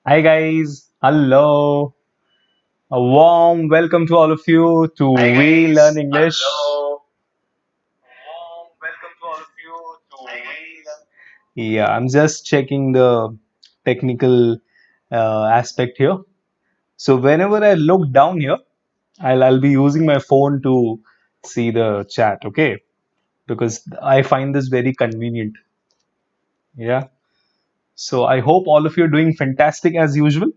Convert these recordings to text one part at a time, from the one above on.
Hi guys, hello. A warm welcome to all of you to Hi We guys, Learn English. hello. Warm welcome to all of you to Hi guys. Yeah, I'm just checking the technical aspect here. So whenever I look down here, I'll be using my phone to see the chat, okay? Because I find this very convenient. Yeah. So I hope all of you are doing fantastic as usual.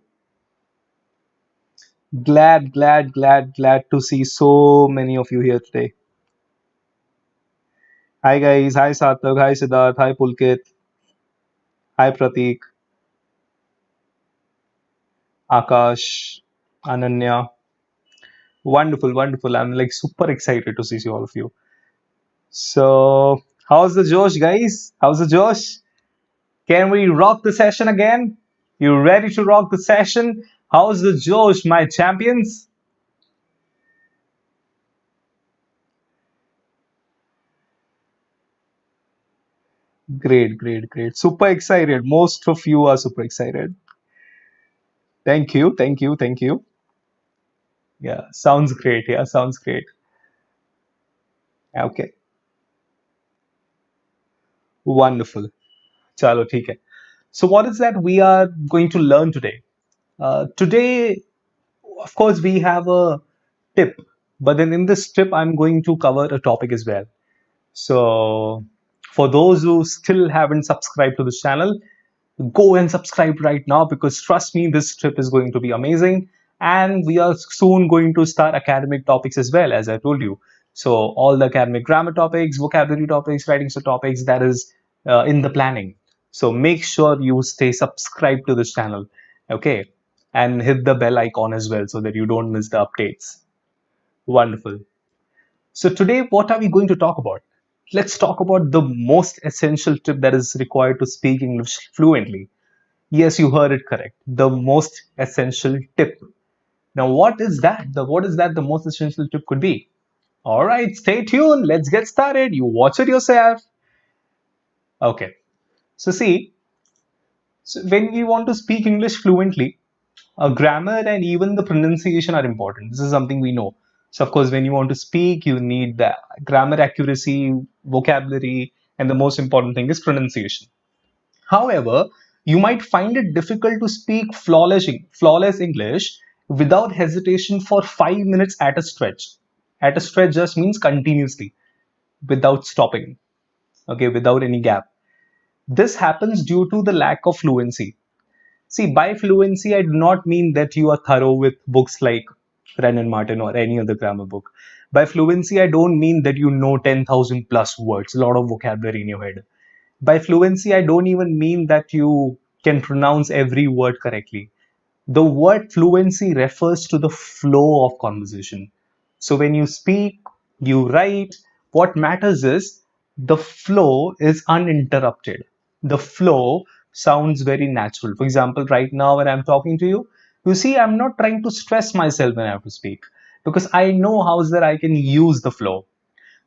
Glad to see so many of you here today. Hi guys, hi Sarthak, hi Siddharth, hi Pulkit, hi Pratik, Akash, Ananya. Wonderful. I'm like super excited to see all of you. So, how's the Josh, guys? How's the Josh? Can we rock the session again? You ready to rock the session? How's the Josh, my champions? Great. Super excited. Most of you are super excited. Thank you. Yeah, sounds great. Yeah, sounds great. Okay, wonderful. Chalo, theek hai. So, what is that we are going to learn today? Today, of course, we have a tip, but then in this tip, I'm going to cover a topic as well. So, for those who still haven't subscribed to this channel, go and subscribe right now because trust me, this trip is going to be amazing. And we are soon going to start academic topics as well, as I told you. So, all the academic grammar topics, vocabulary topics, writing topics, that is in the planning. So, make sure you stay subscribed to this channel, okay? And hit the bell icon as well so that you don't miss the updates. Wonderful. So, today, what are we going to talk about? Let's talk about the most essential tip that is required to speak English fluently. Yes, you heard it correct. The most essential tip. Now, what is that? What is that the most essential tip could be? All right, stay tuned. Let's get started. You watch it yourself. Okay. So see, when we want to speak English fluently, grammar and even the pronunciation are important. This is something we know. So of course, when you want to speak, you need the grammar accuracy, vocabulary, and the most important thing is pronunciation. However, you might find it difficult to speak flawless English without hesitation for 5 minutes at a stretch. At a stretch just means continuously, without stopping, okay, without any gap. This happens due to the lack of fluency. See, by fluency, I do not mean that you are thorough with books like Wren and Martin or any other grammar book. By fluency, I don't mean that you know 10,000 plus words, a lot of vocabulary in your head. By fluency, I don't even mean that you can pronounce every word correctly. The word fluency refers to the flow of conversation. So when you speak, you write, what matters is the flow is uninterrupted. The flow sounds very natural. For example, right now when I'm talking to you, you see, I'm not trying to stress myself when I have to speak because I know how is that I can use the flow.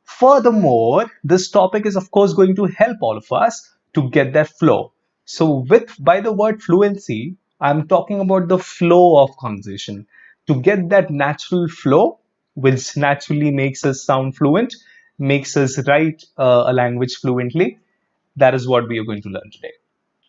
Furthermore, this topic is of course going to help all of us to get that flow. So with by the word fluency, I'm talking about the flow of conversation. To get that natural flow, which naturally makes us sound fluent, makes us write a language fluently, that is what we are going to learn today.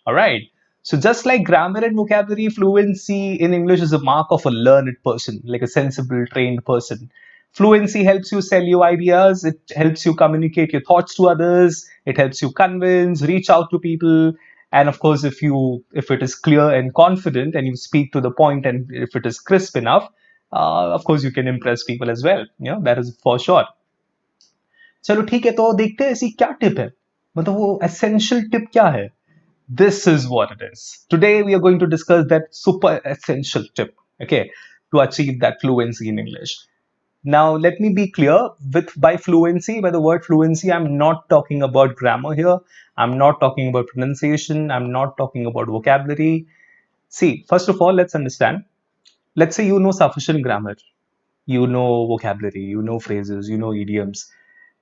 All right. So just like grammar and vocabulary, fluency in English is a mark of a learned person, like a sensible, trained person. Fluency helps you sell your ideas. It helps you communicate your thoughts to others. It helps you convince, reach out to people. And of course, if it is clear and confident, and you speak to the point, and if it is crisp enough, of course you can impress people as well. You know that is for sure. चलो ठीक है तो देखते हैं ऐसी क्या tip है मतलब वो एसेंशियल टिप क्या है this is what it is. Today we are going to discuss that super essential tip, okay, to achieve that fluency in English. Now, let me be clear with by fluency, by the word fluency, I'm not talking about grammar here. I'm not talking about pronunciation. I'm not talking about vocabulary. See, first of all, let's understand. Let's say you know sufficient grammar, you know vocabulary, you know phrases, you know idioms.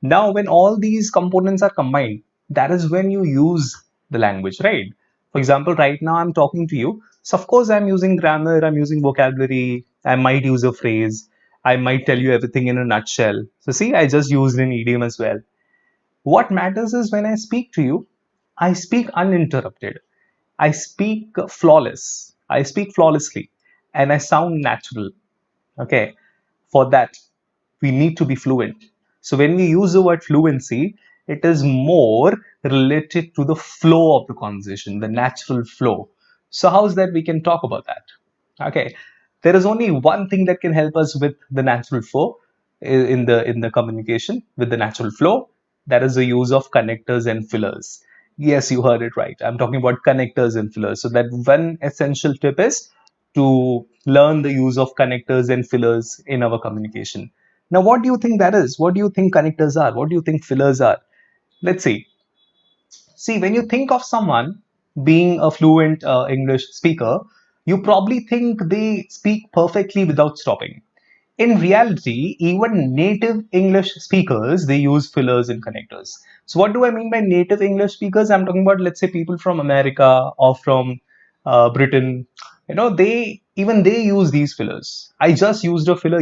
Now, when all these components are combined, that is when you use the language, right? For example, right now I'm talking to you. So, of course, I'm using grammar, I'm using vocabulary, I might use a phrase, I might tell you everything in a nutshell. So, see, I just used an idiom as well. What matters is when I speak to you, I speak uninterrupted. I speak flawless. I speak flawlessly and I sound natural. Okay. For that, we need to be fluent. So when we use the word fluency, it is more related to the flow of the conversation, the natural flow. So how is that we can talk about that? Okay. There is only one thing that can help us with the natural flow in the communication with the natural flow. That is the use of connectors and fillers. Yes, you heard it right. I'm talking about connectors and fillers. So that one essential tip is to learn the use of connectors and fillers in our communication. Now, what do you think that is? What do you think connectors are? What do you think fillers are? Let's see. See, when you think of someone being a fluent English speaker, you probably think they speak perfectly without stopping. In reality, even native English speakers, they use fillers and connectors. So what do I mean by native English speakers? I'm talking about, let's say, people from America or from Britain. They use these fillers. I just used a filler,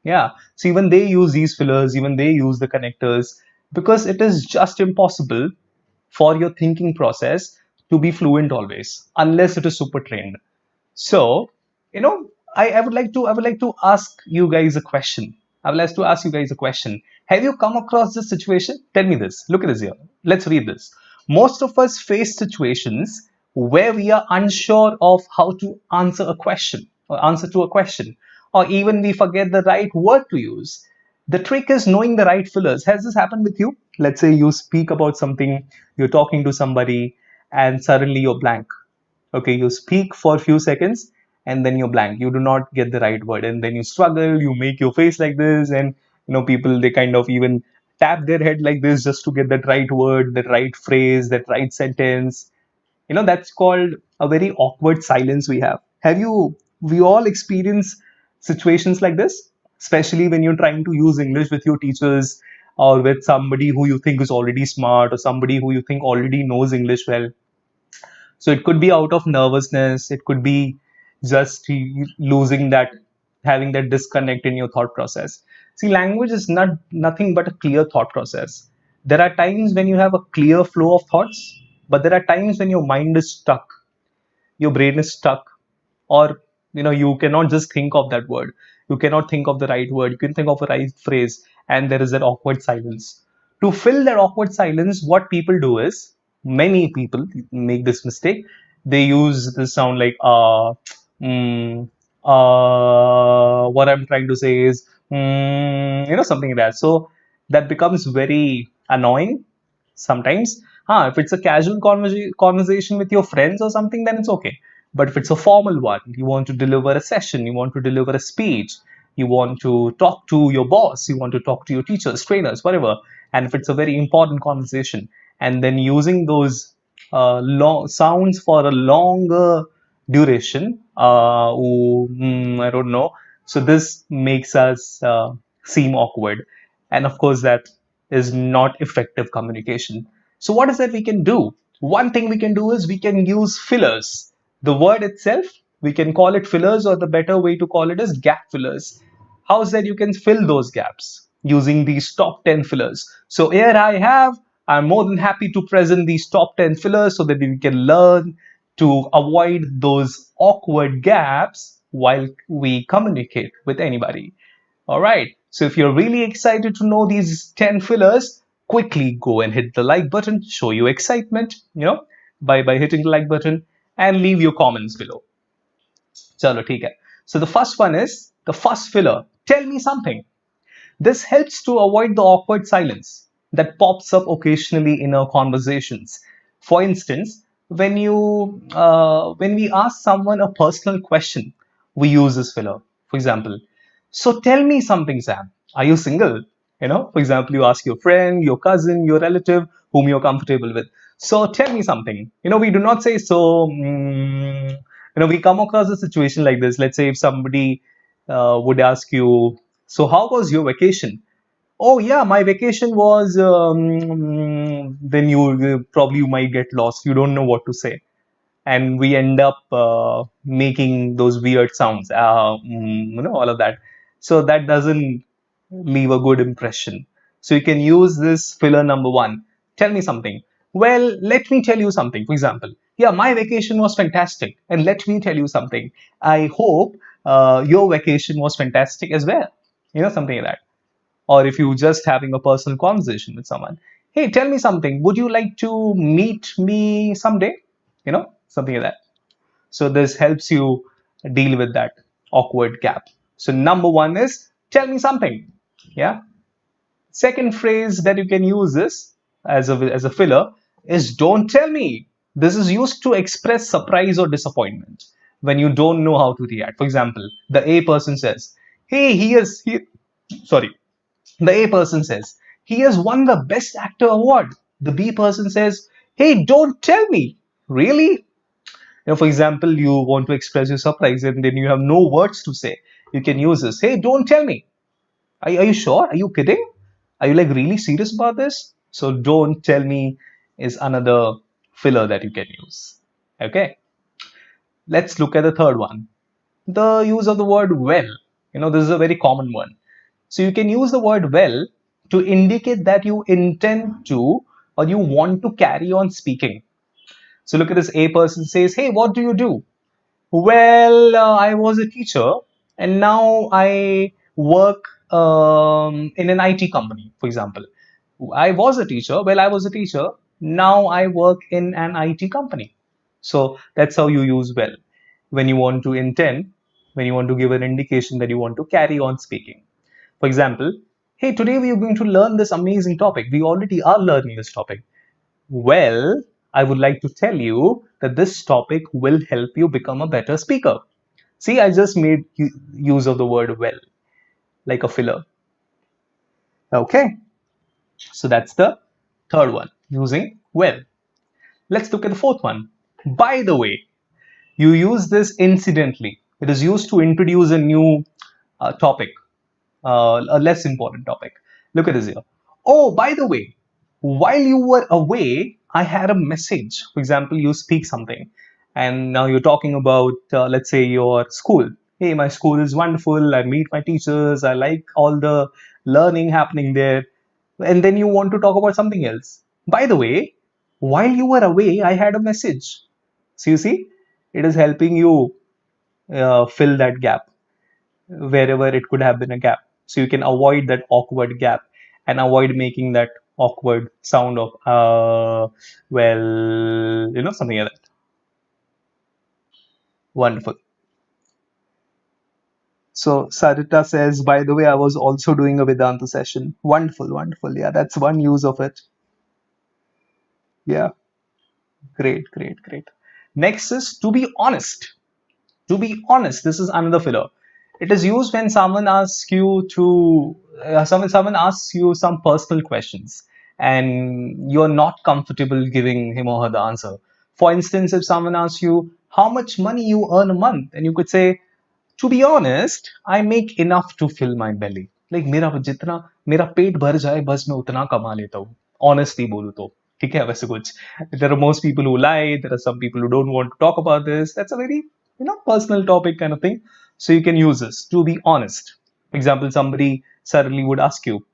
yeah. So even they use these fillers, even they use the connectors, because it is just impossible for your thinking process to be fluent always unless it is super trained. So, I would like to ask you guys a question. I would like to ask you guys a question. Have you come across this situation? Tell me this. Look at this here. Let's read this. Most of us face situations where we are unsure of how to answer a question or answer to a question, or even we forget the right word to use. The trick is knowing the right fillers. Has this happened with you? Let's say you speak about something, you're talking to somebody, and suddenly you're blank. Okay, you speak for a few seconds and then you're blank. You do not get the right word, and then you struggle. You make your face like this, and people, they kind of even tap their head like this just to get that right word, that right phrase, that right sentence. That's called a very awkward silence we have. We all experience situations like this, especially when you're trying to use English with your teachers or with somebody who you think is already smart or somebody who you think already knows English well. So it could be out of nervousness, it could be just losing that, having that disconnect in your thought process. See, language is not nothing but a clear thought process. There are times when you have a clear flow of thoughts, but there are times when your mind is stuck, your brain is stuck, or you cannot just think of that word, you cannot think of the right word, you can think of a right phrase, and there is that awkward silence. To fill that awkward silence, what people do is, many people make this mistake. They use the sound like mm, what I'm trying to say is something like that. So that becomes very annoying sometimes. If it's a casual conversation with your friends or something, then it's okay. But if it's a formal one, you want to deliver a session, you want to deliver a speech, you want to talk to your boss, you want to talk to your teachers, trainers, whatever, and if it's a very important conversation, and then using those long sounds for a longer duration, I don't know. So this makes us seem awkward, and of course that is not effective communication. So what is that we can do? One thing we can do is we can use fillers. The word itself, we can call it fillers, or the better way to call it is gap fillers. How is that you can fill those gaps using these top 10 fillers? So here I'm more than happy to present these top 10 fillers so that we can learn to avoid those awkward gaps while we communicate with anybody. All right. So if you're really excited to know these 10 fillers, quickly go and hit the like button, show your excitement, by hitting the like button, and leave your comments below. Chalo, theek hai. So the first one is the first filler. Tell me something. This helps to avoid the awkward silence that pops up occasionally in our conversations. For instance, when we ask someone a personal question, we use this filler. For example, so tell me something, Sam. Are you single? For example, you ask your friend, your cousin, your relative, whom you're comfortable with. So tell me something. We do not say so. We come across a situation like this. Let's say if somebody would ask you, so how was your vacation? Oh yeah, my vacation was. Then you probably you might get lost. You don't know what to say. and we end up making those weird sounds, all of that. So that doesn't leave a good impression. So you can use this filler number one. Tell me something. Well, let me tell you something. For example, yeah, my vacation was fantastic, and let me tell you something. I hope your vacation was fantastic as well. Something like that. Or if you're just having a personal conversation with someone, hey, tell me something. Would you like to meet me someday? Something like that. So this helps you deal with that awkward gap. So number one is tell me something. Yeah. Second phrase that you can use this as a filler is don't tell me. This is used to express surprise or disappointment when you don't know how to react. For example, the A person says, hey, sorry, the A person says, he has won the Best Actor award. The B person says, hey, don't tell me. Really? For example, you want to express your surprise and then you have no words to say. You can use this. Hey, don't tell me. Are you sure? Are you kidding? Are you like really serious about this? So don't tell me is another filler that you can use. Okay. Let's look at the third one. The use of the word well. This is a very common one. So you can use the word well to indicate that you intend to or you want to carry on speaking. So look at this. A person says, hey, what do you do? Well, I was a teacher and now I work in an IT company, for example. I was a teacher. Well, I was a teacher. Now I work in an IT company. So that's how you use well when you want to intend, when you want to give an indication that you want to carry on speaking. For example, hey, today we are going to learn this amazing topic. We already are learning this topic. Well, I would like to tell you that this topic will help you become a better speaker. See, I just made use of the word well, like a filler. Okay, so that's the third one, using well. Let's look at the fourth one. By the way, you use this incidentally. It is used to introduce a new topic, a less important topic. Look at this here. Oh, by the way, while you were away, I had a message. For example, you speak something, and now you're talking about, let's say, your school. Hey, my school is wonderful. I meet my teachers. I like all the learning happening there. And then you want to talk about something else. By the way, while you were away, I had a message. So you see, it is helping you fill that gap wherever it could have been a gap. So you can avoid that awkward gap and avoid making that awkward sound of well, something like that. Wonderful. So Sarita says, by the way, I was also doing a Vedanta session. Wonderful, wonderful. Yeah, that's one use of it. Yeah, great, great, great. Next is to be honest. To be honest, this is another filler. It is used when someone asks you to someone asks you some personal questions and you're not comfortable giving him or her the answer. For instance, if someone asks you how much money you earn a month, and you could say, to be honest, I make enough to fill my belly. Like मेरा पेट भर जाए बस मैं उतना कमा लेता हूँ. Honestly बोलूँ तो ठीक है वैसे कुछ. There are most people who lie. There are some people who don't want to talk about this. That's a very personal topic kind of thing. So you can use this to be honest. For example, somebody suddenly would ask you,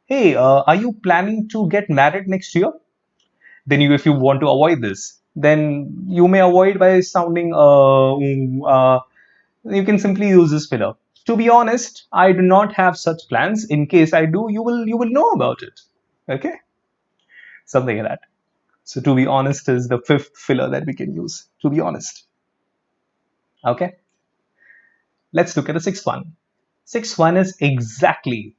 "Hey, are you planning to get married next year?" Then if you want to avoid this, then you may avoid by sounding you can simply use this filler. To be honest, I do not have such plans. In case I do, you will know about it. Okay, something like that. So to be honest is the fifth filler that we can use. To be honest. Okay, let's look at the sixth one. Sixth one is exactly.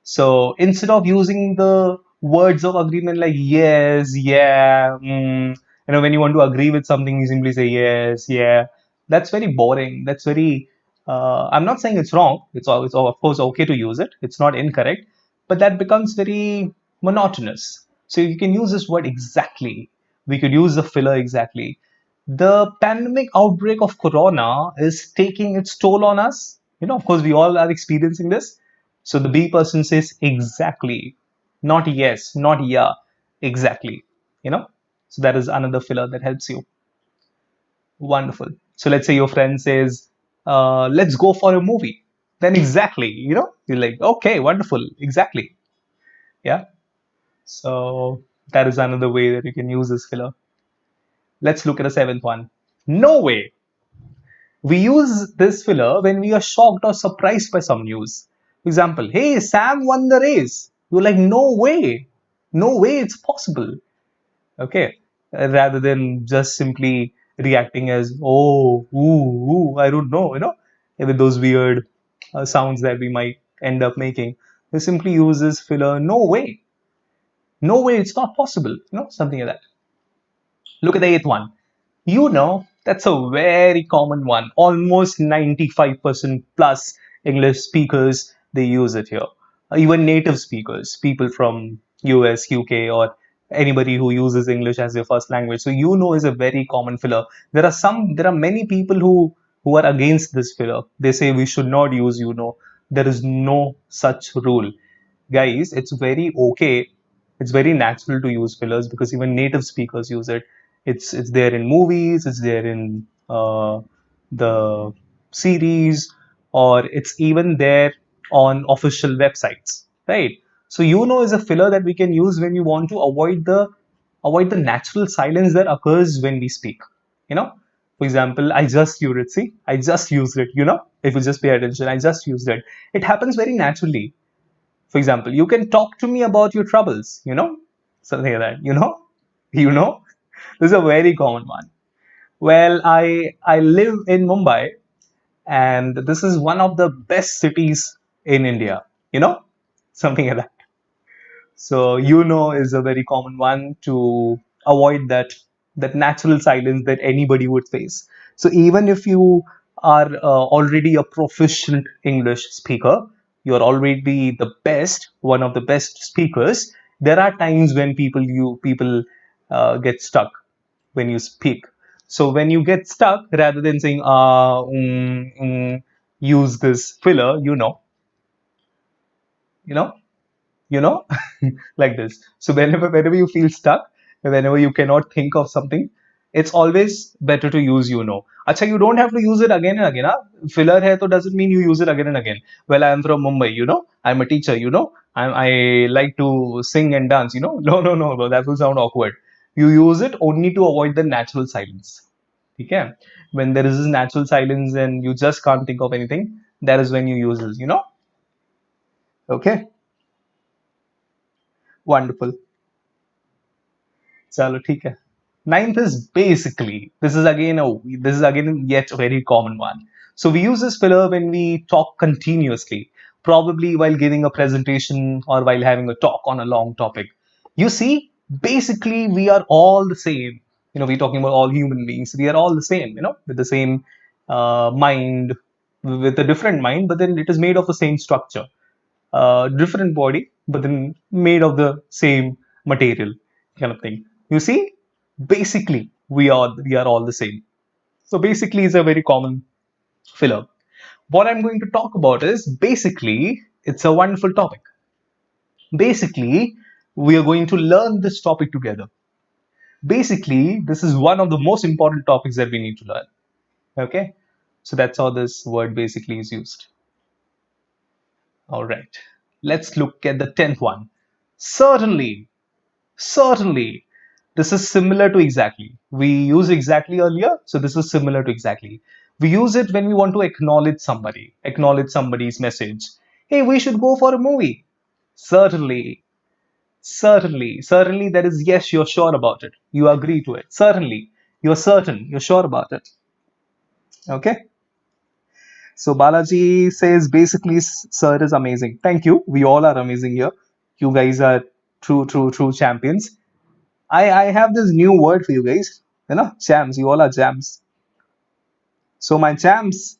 So instead of using the words of agreement like yes, yeah, when you want to agree with something, you simply say yes, yeah. That's very boring. That's very. I'm not saying it's wrong. It's of course okay to use it. It's not incorrect, but that becomes very monotonous. So you can use this word exactly. We could use the filler exactly. The pandemic outbreak of corona is taking its toll on us. Of course, we all are experiencing this. So the B person says exactly, not yes, not yeah, exactly. So that is another filler that helps you. Wonderful. So let's say your friend says, let's go for a movie. Then exactly, you're like, okay, wonderful, exactly. Yeah. So that is another way that you can use this filler. Let's look at the seventh one. No way. We use this filler when we are shocked or surprised by some news. For example, hey, Sam won the race. You're like, no way. No way it's possible. Okay. Rather than just simply reacting as, oh, I don't know, with those weird sounds that we might end up making. We simply use this filler, no way. No way, it's not possible. Something like that. Look at the eighth one. That's a very common one. Almost 95% plus English speakers, they use it here. Even native speakers, people from US, UK, or anybody who uses English as their first language. So is a very common filler. There are many people who are against this filler. They say we should not use There is no such rule. Guys, it's very okay. It's very natural to use fillers because even native speakers use it. It's there in movies, it's there in the series, or it's even there on official websites, right? So is a filler that we can use when we want to avoid the natural silence that occurs when we speak. You know, for example, I just used it. See, I just used it. If you just pay attention, I just used it. It happens very naturally. For example, you can talk to me about your troubles, something like that, you know, this is a very common one. Well, I live in Mumbai, and this is one of the best cities in India, something like that. So is a very common one to avoid that natural silence that anybody would face. So even if you are already a proficient English speaker, you're already one of the best speakers. There are times when people get stuck when you speak. So when you get stuck, rather than saying use this filler, you know you know like this. So whenever you feel stuck, whenever you cannot think of something, it's always better to use acha, you don't have to use it again and again, huh? Filler hai to doesn't mean you use it again and again. Well, I am from Mumbai, I'm a teacher, I like to sing and dance, no, that will sound awkward. You use it only to avoid the natural silence. Okay, when there is this natural silence and you just can't think of anything, that is when you use this. Okay, wonderful. चलो ठीक है. Ninth is basically, this is again yet a very common one. So we use this filler when we talk continuously, probably while giving a presentation or while having a talk on a long topic. You see, basically we are all the same. We're talking about all human beings. We are all the same, with the same mind, with a different mind, but then it is made of the same structure, different body, but then made of the same material, kind of thing. You see, basically we are all the same. So basically is a very common filler. What I'm going to talk about is basically it's a wonderful topic. Basically, we are going to learn this topic together. Basically, this is one of the most important topics that we need to learn. Okay, so that's how this word basically is used. All right, let's look at the 10th one. Certainly. Certainly. This is similar to exactly. We used exactly earlier, so this is similar to exactly. We use it when we want to acknowledge somebody's message. Hey, we should go for a movie. Certainly. Certainly. Certainly, that is yes, you're sure about it. You agree to it. Certainly. You're certain. You're sure about it. Okay? So Balaji says basically, sir is amazing. Thank you. We all are amazing here. You guys are true champions. I have this new word for you guys. Champs. You all are champs. So my champs,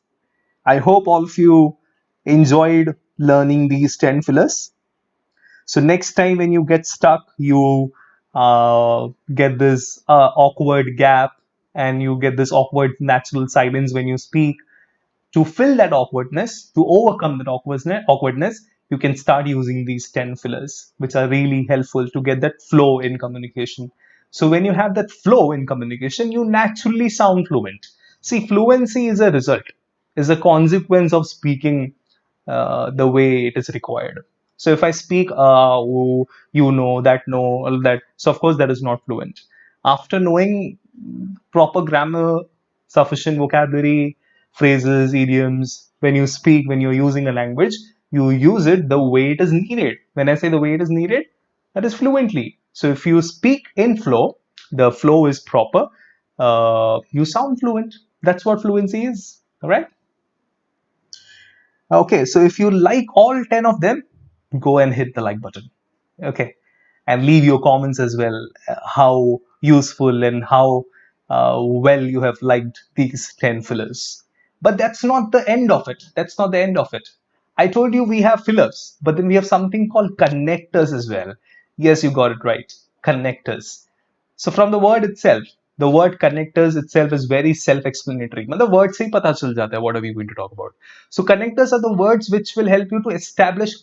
I hope all of you enjoyed learning these 10 fillers. So next time when you get stuck, you get this awkward gap, and you get this awkward natural silence when you speak. To fill that awkwardness, to overcome that awkwardness, you can start using these 10 fillers, which are really helpful to get that flow in communication. So when you have that flow in communication, you naturally sound fluent. See, fluency is a result, is a consequence of speaking the way it is required. So if I speak, oh, you know, that, no, all that, so of course that is not fluent. After knowing proper grammar, sufficient vocabulary, phrases, idioms, when you speak, when you're using a language, you use it the way it is needed. When I say the way it is needed, that is fluently. So if you speak in flow, the flow is proper, you sound fluent. That's what fluency is. All right. Okay, so if you like all 10 of them, go and hit the like button. Okay, and leave your comments as well, how useful and how well you have liked these 10 fillers. But that's not the end of it. That's not the end of it. I told you we have fillers, but then we have something called connectors as well. Yes, you got it right. Connectors. So from the word itself, the word connectors itself is very self-explanatory. The word से ही पता चल जाता है what are we going to talk about. So connectors are the words which will help you to establish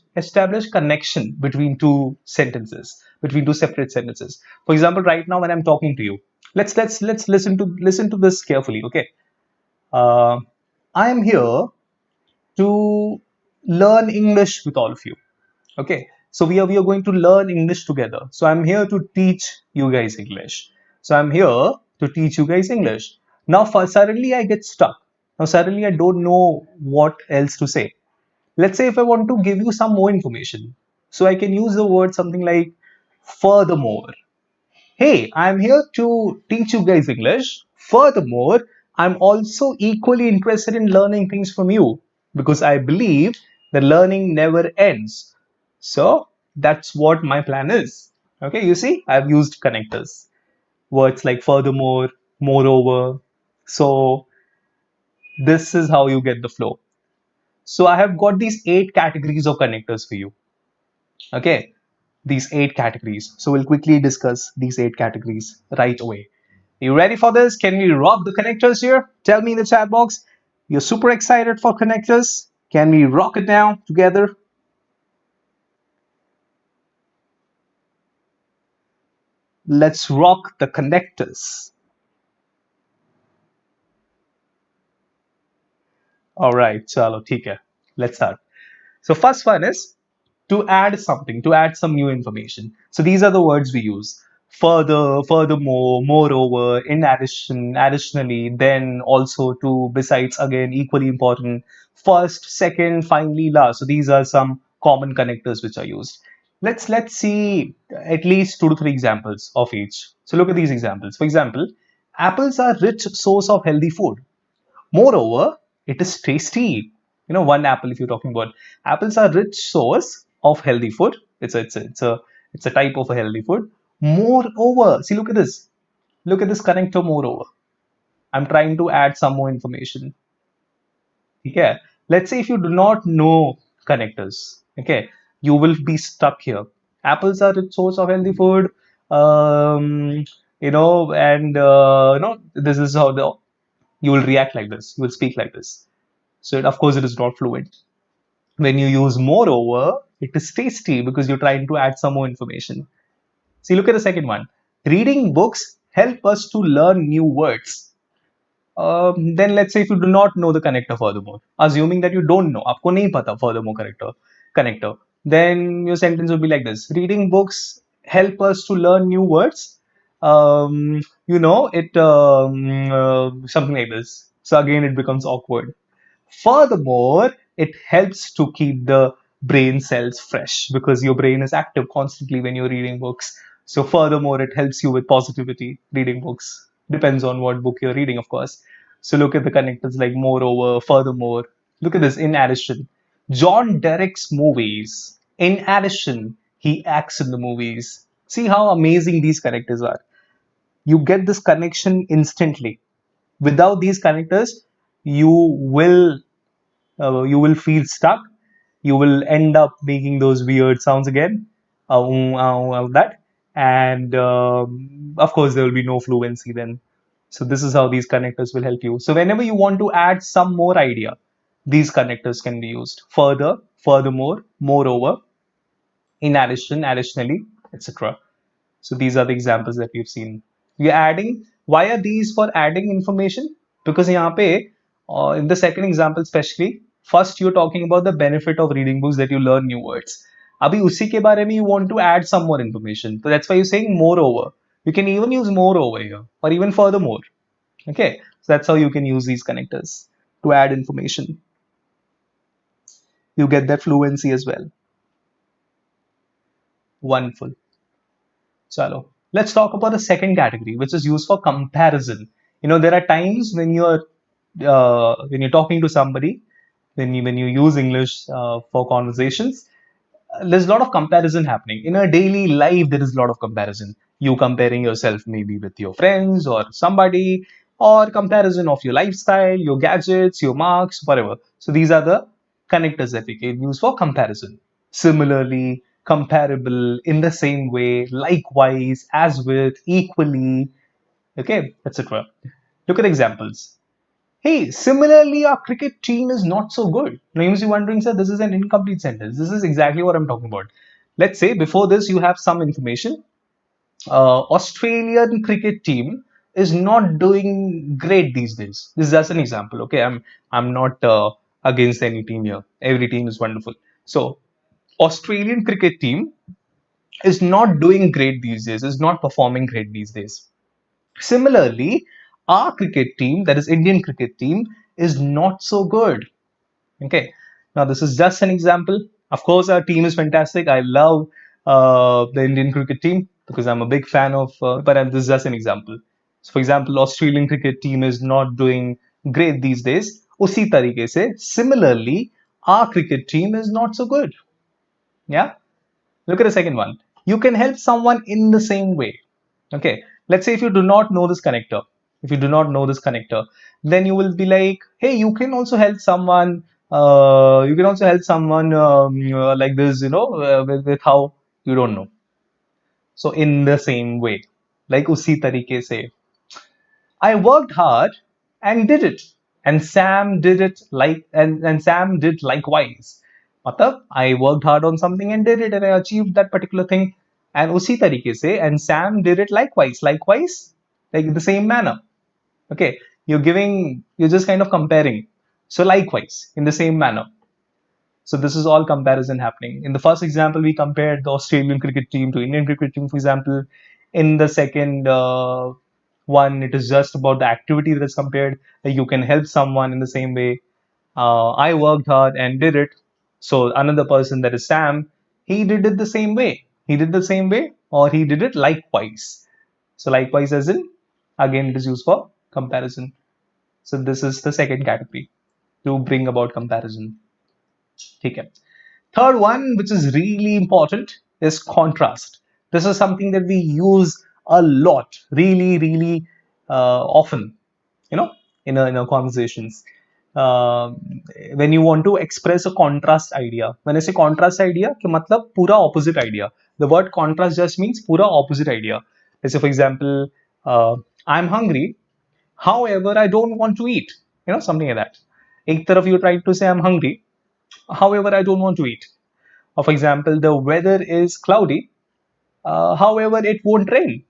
connection between two sentences, between two separate sentences. For example, right now when I'm talking to you, let's listen to this carefully. Okay, uh, I am here to learn English with all of you. Okay, so we are going to learn English together. So I'm here to teach you guys English. So I'm here to teach you guys English. Now, suddenly I get stuck. Now, suddenly I don't know what else to say. Let's say if I want to give you some more information. So I can use the word something like furthermore. Hey, I'm here to teach you guys English. Furthermore, I'm also equally interested in learning things from you because I believe that learning never ends. So that's what my plan is. Okay, you see, I've used connectors. Words like furthermore, moreover. So this is how you get the flow. So I have got these 8 categories of connectors for you. Okay, these 8 categories. So we'll quickly discuss these 8 categories right away. You ready for this? Can we rock the connectors here? Tell me in the chat box. You're super excited for connectors? Can we rock it now together? Let's rock the connectors. All right, chalo, theek hai. Let's start. So first one is to add something, to add some new information. So these are the words we use. Further, furthermore, moreover, in addition, additionally, then, also, to, besides, again, equally important, first, second, finally, last. So these are some common connectors which are used. Let's see at least 2 to 3 examples of each. So look at these examples. For example, apples are rich source of healthy food. Moreover, it is tasty. One apple, if you're talking about apples, are rich source of healthy food. It's a type of a healthy food. Moreover, see, look at this. Look at this connector. Moreover, I'm trying to add some more information. Okay. Let's say if you do not know connectors, okay, you will be stuck here. Apples are rich source of healthy food. Um, and this is how you will react like this. You will speak like this. So of course it is not fluent. When you use moreover, it is tasty because you're trying to add some more information. See, look at the second one. Reading books help us to learn new words. Then let's say if you do not know the connector furthermore, assuming that you don't know, आपको नहीं पता furthermore connector, then your sentence would be like this: Reading books help us to learn new words. Something like this. So again, it becomes awkward. Furthermore, it helps to keep the brain cells fresh because your brain is active constantly when you're reading books. So, furthermore, it helps you with positivity. Reading books depends on what book you're reading, of course. So, look at the connectors like moreover, furthermore. Look at this in addition. John directs movies. In addition, he acts in the movies. See how amazing these connectors are. You get this connection instantly. Without these connectors, you will feel stuck. You will end up making those weird sounds again, that, and of course there will be no fluency then. So this is how these connectors will help you. So whenever you want to add some more idea, these connectors can be used. Furthermore, moreover, in addition, additionally, etc. So these are the examples that we've seen. We are adding. Why are these for adding information? Because यहाँ पे, in the second example especially, first you're talking about the benefit of reading books that you learn new words. अभी उसी के बारे में you want to add some more information. So that's why you're saying moreover. You can even use moreover here or even furthermore. Okay, so that's how you can use these connectors to add information. You get that fluency as well. Wonderful. Chalo. Let's talk about the second category, which is used for comparison. There are times when you're talking to somebody, when you use English for conversations, there's a lot of comparison happening. In a daily life, there is a lot of comparison. You comparing yourself maybe with your friends or somebody, or comparison of your lifestyle, your gadgets, your marks, whatever. So these are the connectors that we can use for comparison. Similarly, comparable, in the same way, likewise, as with, equally, okay, etc. Look at examples. Hey, similarly, our cricket team is not so good. Now, you must be wondering, sir, this is an incomplete sentence. This is exactly what I'm talking about. Let's say before this, you have some information. Australian cricket team is not doing great these days. This is just an example. Okay, I'm not against any team here. Every team is wonderful. So, Australian cricket team is not doing great these days. Is not performing great these days. Similarly, our cricket team, that is Indian cricket team, is not so good. Okay. Now this is just an example. Of course, our team is fantastic. I love the Indian cricket team because I'm a big fan of. But this is just an example. So, for example, Australian cricket team is not doing great these days. उसी तरीके से, similarly, our cricket team is not so good. Yeah. Look at the second one. You can help someone in the same way. Okay. Let's say if you do not know this connector, then you will be like, hey, you can also help someone. Like this, with how you don't know. So in the same way, like usi tarike se. I worked hard and did it, and Sam did it and Sam did likewise. मतलब I worked hard on something and did it, and I achieved that particular thing. And उसी तरीके से, and Sam did it likewise, like in the same manner. Okay, you're just kind of comparing. So likewise, in the same manner. So this is all comparison happening. In the first example, we compared the Australian cricket team to Indian cricket team, for example. In the second one, it is just about the activity that is compared. You can help someone in the same way. I worked hard and did it. So another person, that is Sam, he did it the same way. He did the same way, or he did it likewise. So likewise, as in, again, it is used for comparison. So this is the second category to bring about comparison. Okay. Third one, which is really important, is contrast. This is something that we use a lot, really often, in our conversations. Uh, when you want to express a contrast idea. When I say contrast idea, कि मतलब पूरा opposite idea. The word contrast just means पूरा opposite idea. Let's say, for example, I'm hungry, however, I don't want to eat. Something like that. एक तरफ you're trying to say I'm hungry, however, I don't want to eat. Or for example, the weather is cloudy, however, it won't rain.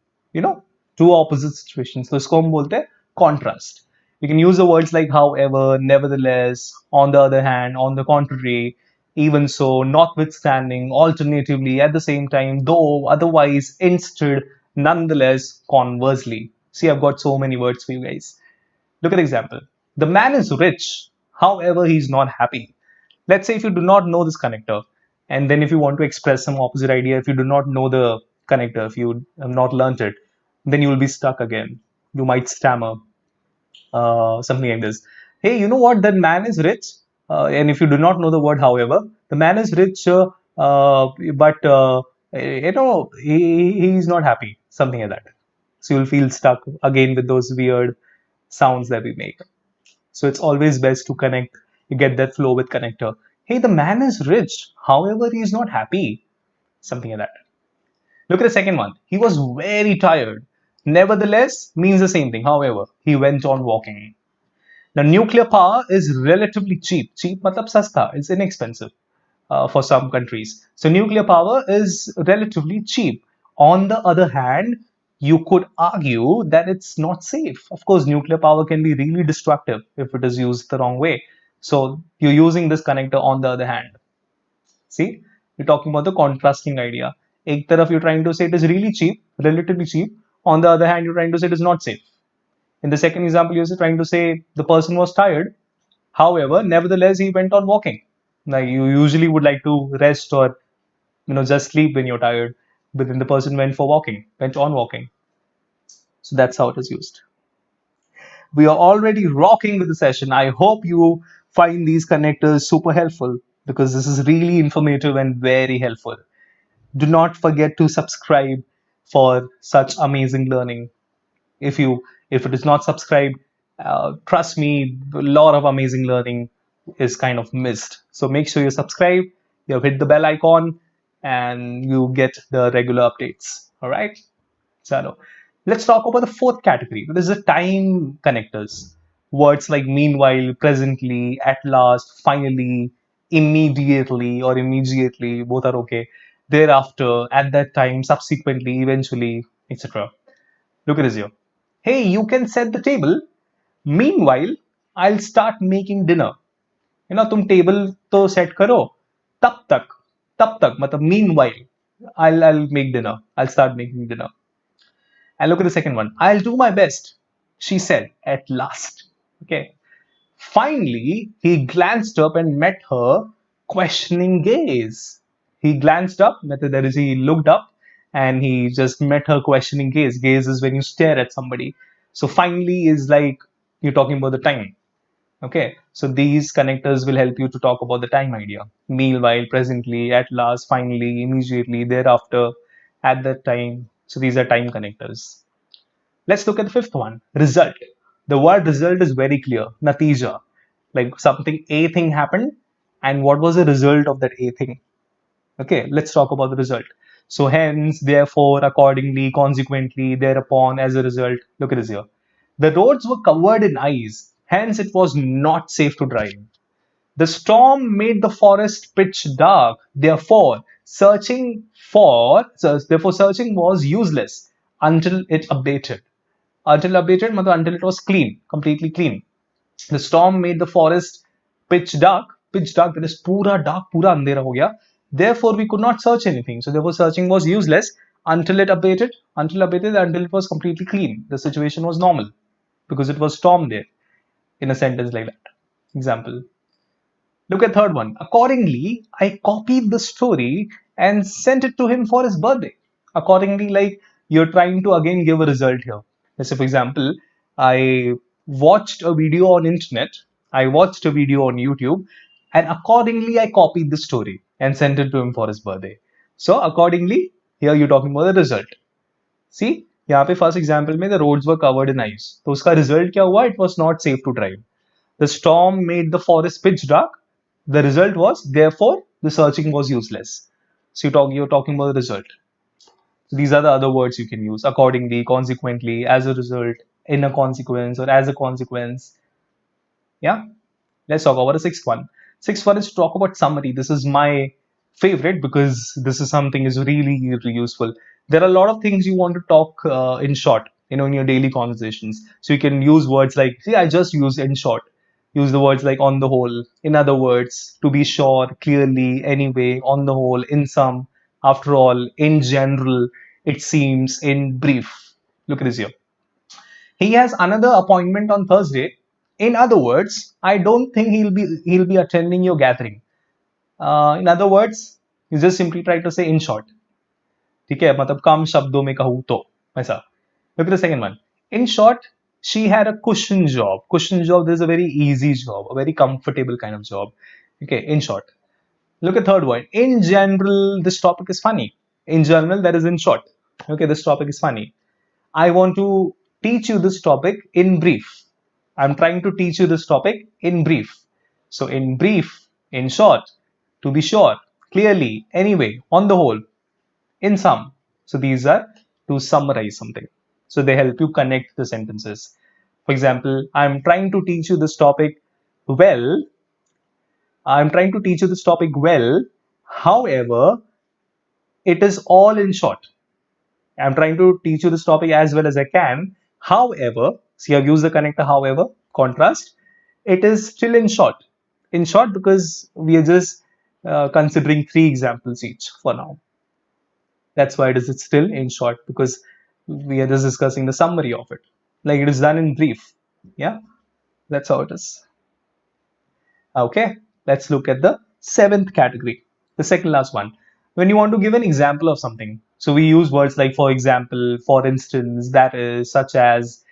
Two opposite situations. So इसको हम बोलते हैं contrast. You can use the words like however, nevertheless, on the other hand, on the contrary, even so, notwithstanding, alternatively, at the same time, though, otherwise, instead, nonetheless, conversely. See, I've got so many words for you guys. Look at the example. The man is rich, however, he's not happy. Let's say if you do not know this connector, and then if you want to express some opposite idea, if you do not know the connector, if you have not learnt it, then you will be stuck again. You might stammer, something like this. Hey, you know what? That man is rich. And if you do not know the word, however, the man is rich, but he's not happy. Something like that. So you'll feel stuck again with those weird sounds that we make. So it's always best to connect. You get that flow with connector. Hey, the man is rich. However, he is not happy. Something like that. Look at the second one. He was very tired. Nevertheless means the same thing. However, he went on walking. Now, nuclear power is relatively cheap. Cheap matlab sasta. It's inexpensive for some countries. So nuclear power is relatively cheap. On the other hand, you could argue that it's not safe. Of course, nuclear power can be really destructive if it is used the wrong way. So you're using this connector on the other hand. See, we're talking about the contrasting idea. एक तरफ you're trying to say it is really cheap, relatively cheap. On the other hand, you're trying to say it is not safe. In the second example, you're trying to say the person was tired. However, nevertheless, he went on walking. Like you usually would like to rest or just sleep when you're tired, but then the person went on walking. So that's how it is used. We are already rocking with the session. I hope you find these connectors super helpful because this is really informative and very helpful. Do not forget to subscribe for such amazing learning. If it is not subscribed, trust me, a lot of amazing learning is kind of missed. So make sure you subscribe, you hit the bell icon, and you get the regular updates. All right. So let's talk about the fourth category. That is the time connectors. Words like meanwhile, presently, at last, finally, immediately, or immediately, both are okay. Thereafter, at that time, subsequently, eventually, etc. Look at this here. Hey, you can set the table. Meanwhile, I'll start making dinner. तुम table तो set करो. तब तक मतलब meanwhile, I'll make dinner. I'll start making dinner. And look at the second one. I'll do my best, she said at last. Okay. Finally, he glanced up and met her questioning gaze. He glanced up, that is, he looked up and he just met her questioning gaze. Gaze is when you stare at somebody. So finally is like you're talking about the time. Okay, so these connectors will help you to talk about the time idea. Meanwhile, presently, at last, finally, immediately, thereafter, at that time. So these are time connectors. Let's look at the fifth one, result. The word result is very clear, natija. Like something, a thing happened, and what was the result of that a thing? Okay, let's talk about the result. So hence, therefore, accordingly, consequently, thereupon, as a result, look at this here. The roads were covered in ice, hence it was not safe to drive. The storm made the forest pitch dark, therefore searching was useless until it abated. Until it was clean, completely clean. The storm made the forest pitch dark, that is pura dark, pura andhera ho gaya. Therefore, we could not search anything. So therefore, searching was useless until it was completely clean. The situation was normal because it was storm there in a sentence like that. Example. Look at third one. Accordingly, I copied the story and sent it to him for his birthday. Accordingly, like you're trying to again give a result here. Let's say, for example, I watched a video on internet, I watched a video on YouTube, and accordingly, I copied the story and sent it to him for his birthday. So, accordingly, here you're talking about the result. See, यहाँ पे first example में the roads were covered in ice. तो उसका result क्या हुआ? It was not safe to drive. The storm made the forest pitch dark. The result was, therefore, the searching was useless. So you're talking about the result. So these are the other words you can use: accordingly, consequently, as a result, in a consequence, or as a consequence. Yeah. Let's talk about the sixth one. Sixth one is to talk about summary. This is my favorite because this is something is really, really useful. There are a lot of things you want to talk in short, in your daily conversations. So you can use words like, see, I just use in short. Use the words like on the whole, in other words, to be sure, clearly, anyway, on the whole, in sum, after all, in general, it seems, in brief. Look at this here. He has another appointment on Thursday. In other words, I don't think he'll be attending your gathering. In other words, you just simply try to say in short. ठीक है, मतलब कम शब्दों में कहूँ तो ऐसा. Look at the second one. In short, she had a cushion job. Cushion job, this is a very easy job, a very comfortable kind of job. Okay, in short. Look at third one. In general, this topic is funny. In general, that is in short. Okay, this topic is funny. I want to teach you this topic in brief. I'm trying to teach you this topic in brief. So in brief, in short, to be sure, clearly, anyway, on the whole, in sum. So these are to summarize something. So they help you connect the sentences. For example, I'm trying to teach you this topic well. I'm trying to teach you this topic well. However, it is all in short. I'm trying to teach you this topic as well as I can. However, see, I've used the connector, however, contrast. It is still in short. In short, because we are just considering three examples each for now. That's why it is still in short, because we are just discussing the summary of it. Like it is done in brief. Yeah, that's how it is. Okay, let's look at the seventh category, the second last one. When you want to give an example of something, so we use words like for example, for instance, that is, such as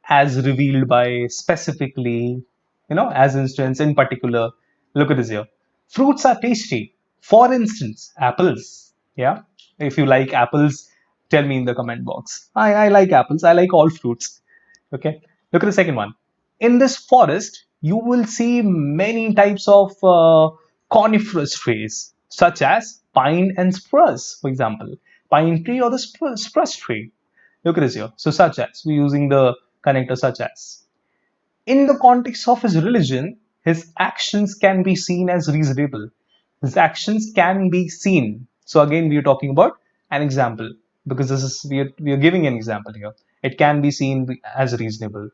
revealed by, specifically, as instance, in particular. Look at this here. Fruits are tasty. For instance, apples. Yeah. If you like apples, tell me in the comment box. I like apples. I like all fruits. Okay. Look at the second one. In this forest, you will see many types of coniferous trees, such as pine and spruce, for example. Pine tree or the spruce tree. Look at this here. So, such as, we're using the connector such as. In the context of his religion, his actions can be seen as reasonable. His actions can be seen. So again, we are talking about an example, because this is we are giving an example here. It can be seen as reasonable,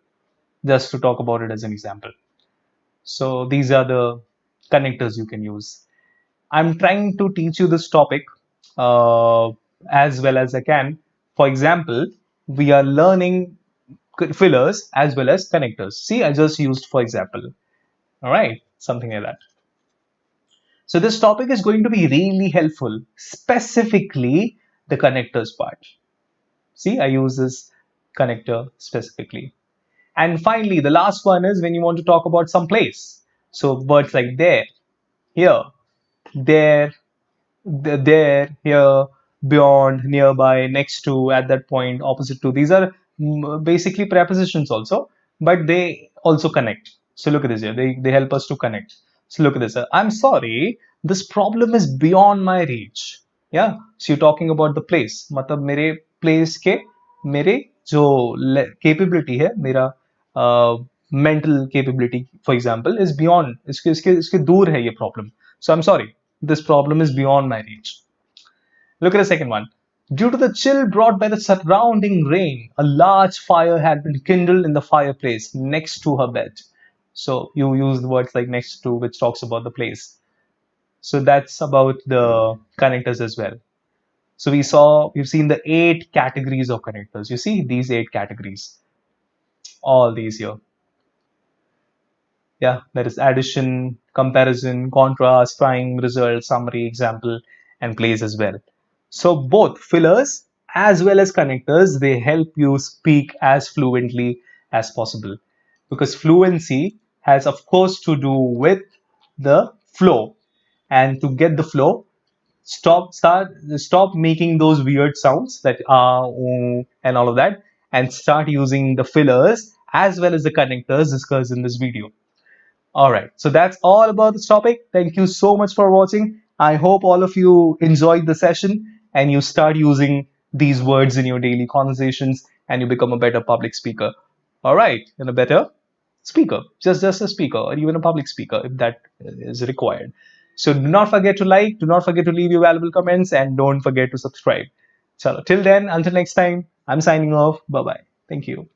just to talk about it as an example. So these are the connectors you can use. I'm trying to teach you this topic uh, as well as I can. For example, we are learning fillers as well as connectors. See, I just used for example. All right, something like that. So this topic is going to be really helpful, specifically the connectors part. See, I use this connector specifically. And finally, the last one is when you want to talk about some place. So words like there, here, there, there, here, beyond, nearby, next to, at that point, opposite to. These are basically prepositions also, but they also connect. So look at this here. They help us to connect. So look at this. I'm sorry, this problem is beyond my reach. Yeah. So you're talking about the place. मतलब मेरे place के मेरे जो capability है मेरा mental capability, for example, is beyond. इसके दूर है ये problem. So I'm sorry, this problem is beyond my reach. Look at the second one. Due to the chill brought by the surrounding rain, a large fire had been kindled in the fireplace next to her bed. So you use the words like next to, which talks about the place. So that's about the connectors as well. So we've seen the 8 categories of connectors. You see these 8 categories, all these here. Yeah, that is addition, comparison, contrast, prime, result, summary, example, and place as well. So both fillers as well as connectors, they help you speak as fluently as possible, because fluency has of course to do with the flow. And to get the flow, stop making those weird sounds that and all of that, and start using the fillers as well as the connectors discussed in this video. All right, so that's all about this topic. Thank you so much for watching. I hope all of you enjoyed the session and you start using these words in your daily conversations and you become a better public speaker. All right, and a better speaker, just a speaker or even a public speaker if that is required. So do not forget to like, do not forget to leave your valuable comments, and don't forget to subscribe. So till then, until next time, I'm signing off. Bye bye. Thank you.